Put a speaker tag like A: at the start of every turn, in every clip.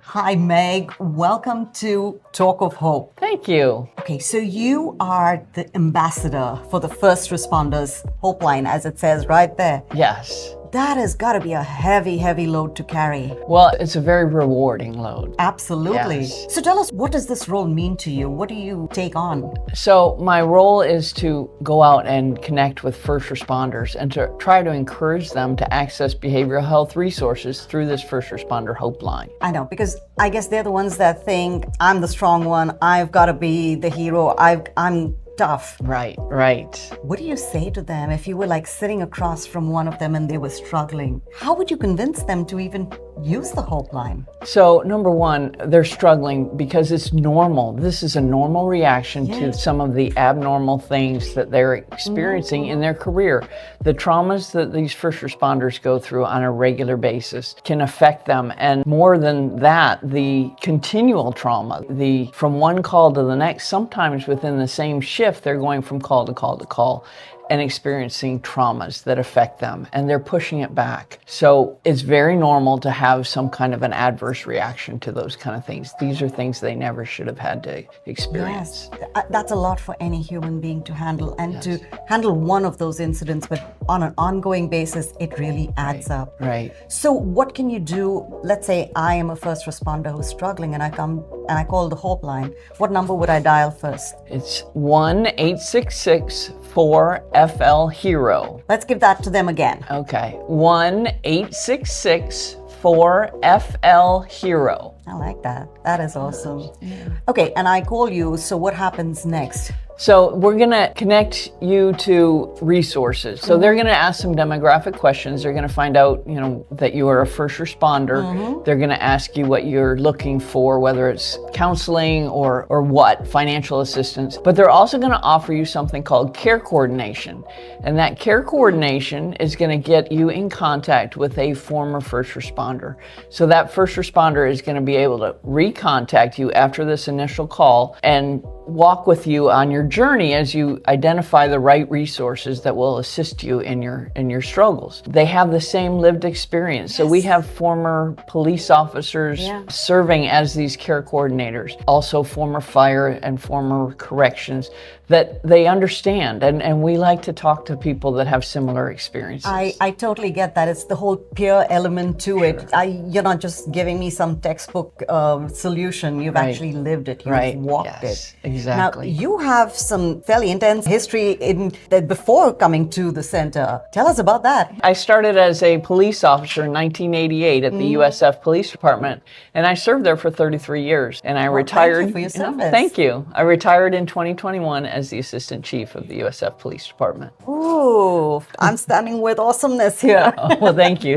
A: Hi, Meg. Welcome to Talk of Hope.
B: Thank you.
A: Okay, so you are the ambassador for the First Responders Hope Line, as it says right there.
B: Yes.
A: That has got to be a heavy, heavy load to carry.
B: Well, it's a very rewarding load.
A: Absolutely.
B: Yes.
A: So tell us, what does this role mean to you? What do you take on?
B: So my role is to go out and connect with first responders and to try to encourage them to access behavioral health resources through this First Responder Hope Line.
A: I know, because I guess they're the ones that think, I'm the strong one, I've got to be the hero, I'm tough.
B: Right.
A: What do you say to them if you were like sitting across from one of them and they were struggling? How would you convince them to even use the Hope Line?
B: So number one, they're struggling because it's normal. This is a normal reaction to some of the abnormal things that they're experiencing in their career. The traumas that these first responders go through on a regular basis can affect them. And more than that, the continual trauma, from one call to the next, sometimes within the same shift, they're going from call to call to call and experiencing traumas that affect them, and they're pushing it back. So it's very normal to have some kind of an adverse reaction to those kind of things. These are things they never should have had to experience.
A: Yes, that's a lot for any human being to handle, and to handle one of those incidents, but on an ongoing basis, it really adds up.
B: Right.
A: So what can you do? Let's say I am a first responder who's struggling and I come and I call the Hope Line. What number would I dial first?
B: It's 1-866-4FL-HERO.
A: Let's give that to them again.
B: Okay. 1-866-4FL-HERO.
A: I like that. That is awesome. Okay, and I call you, so what happens next?
B: So we're going to connect you to resources. So they're going to ask some demographic questions. They're going to find out, that you are a first responder. They're going to ask you what you're looking for, whether it's counseling or what, financial assistance. But they're also going to offer you something called care coordination. And that care coordination is going to get you in contact with a former first responder. So that first responder is going to be able to recontact you after this initial call and walk with you on your journey as you identify the right resources that will assist you in your struggles. They have the same lived experience. So we have former police officers serving as these care coordinators, also former fire and former corrections, that they understand. And we like to talk to people that have similar experiences.
A: I totally get that. It's the whole peer element to it. You're not just giving me some textbook solution. You've actually lived it. You've walked it.
B: Exactly.
A: Now, you have some fairly intense history before coming to the center. Tell us about that.
B: I started as a police officer in 1988 at the USF Police Department, and I served there for 33 years. And I retired.
A: Thank you for your service.
B: Thank you. I retired in 2021 as the Assistant Chief of the USF Police Department.
A: Ooh, I'm standing with awesomeness here.
B: Well, thank you.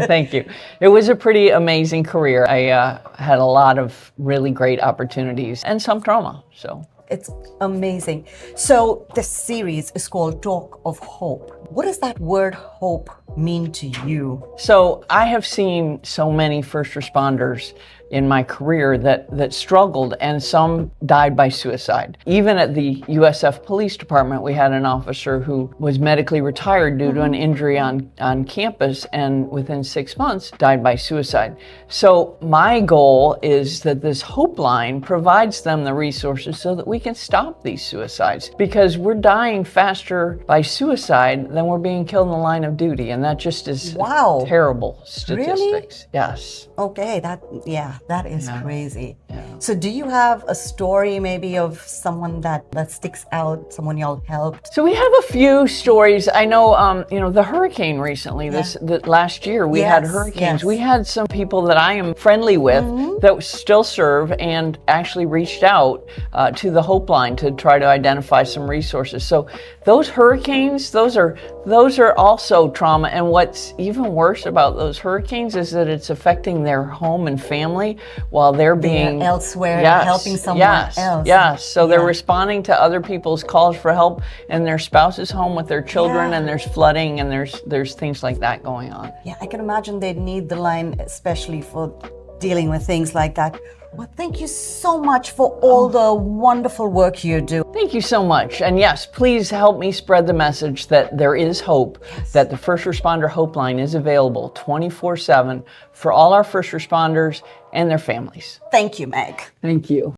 B: It was a pretty amazing career. I had a lot of really great opportunities and some trauma, so.
A: It's amazing. So this series is called Talk of Hope. What does that word hope mean to you?
B: So I have seen so many first responders in my career that struggled, and some died by suicide. Even at the USF Police Department, we had an officer who was medically retired due to an injury on campus, and within 6 months died by suicide. So my goal is that this Hope Line provides them the resources so that we can stop these suicides, because we're dying faster by suicide than we're being killed in the line of duty, and that just is terrible statistics.
A: Really?
B: Yes.
A: Okay, that is crazy.
B: Yeah.
A: So do you have a story maybe of someone that sticks out, someone y'all helped?
B: So we have a few stories. I know, the hurricane recently, last year we had hurricanes. We had some people that I am friendly with that still serve and actually reached out to the Hope Line to try to identify some resources. So those hurricanes, those are also trauma. And what's even worse about those hurricanes is that it's affecting their home and family while they're being
A: elsewhere, helping someone else.
B: Yes. So they're responding to other people's calls for help, and their spouse is home with their children, and there's flooding, and there's things like that going on.
A: Yeah, I can imagine they'd need the line, especially for dealing with things like that. Well, thank you so much for all the wonderful work you do.
B: Thank you so much. And yes, please help me spread the message that there is hope, that the First Responder Hope Line is available 24/7 for all our first responders and their families.
A: Thank you, Meg.
B: Thank you.